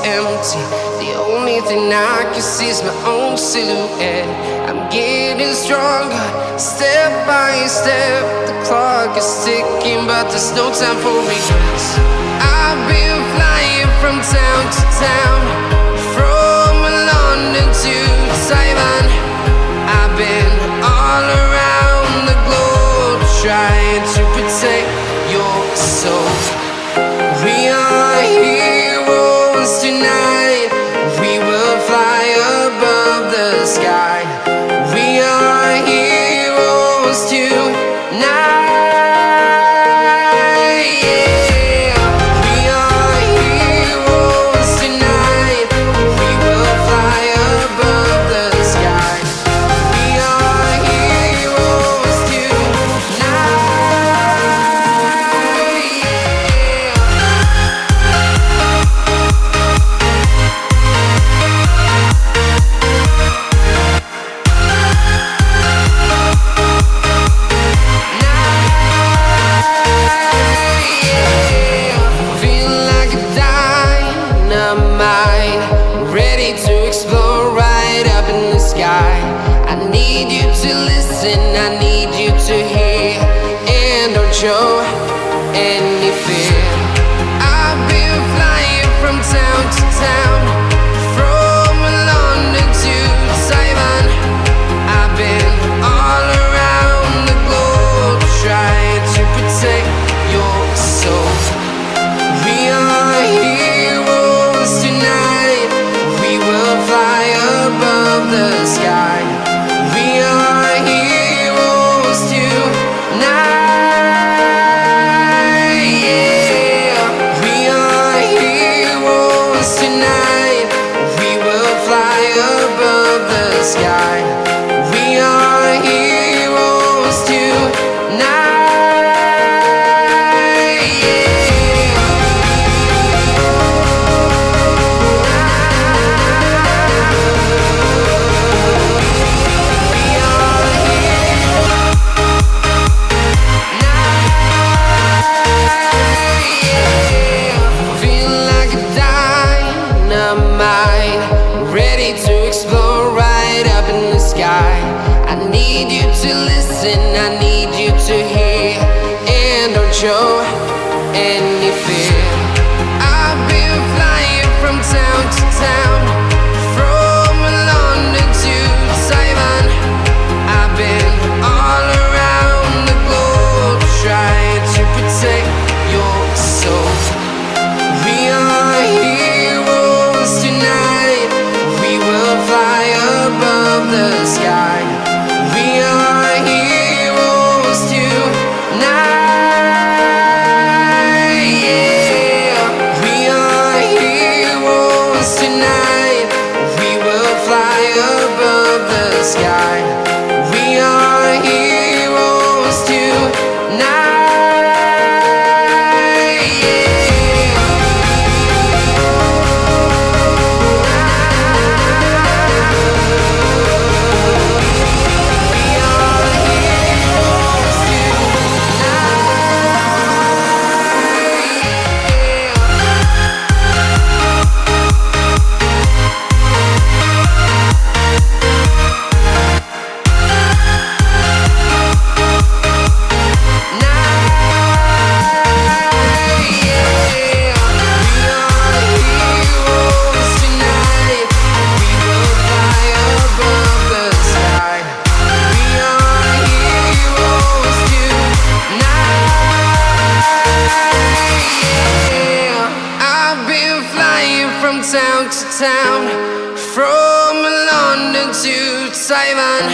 empty. The only thing I can see is my own silhouette. I'm getting stronger, step by step. The clock is ticking, but there's no time for regrets. I've been flying from town to town, from London to Taiwan. I've been all around the globe, trying to protect your soul. We are heroes tonight. We will fly above the sky. We are heroes tonight. I need you to listen, I need you to hear, and don't show any fear. I've been flying from town to town, from London to Taiwan. I've been all around the globe, trying to protect your soul. We are heroes tonight. We will fly above the sky. We are heroes tonight. Yeah. We are heroes tonight. We will fly above the sky. We are heroes tonight. Ready to explore right up in the sky. I need you to listen, I need you to hear, and don't show any fear. I've been flying from town to town, from London to Taiwan. I've been all around the globe, trying to protect your soul. We are heroes tonight. We will fly above the sky. We are heroes tonight. Yeah. We are heroes tonight. We will fly above the sky. We are heroes tonight. From town to town, from London to Taiwan.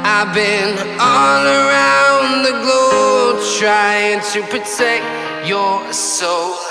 I've been all around the globe, trying to protect your soul.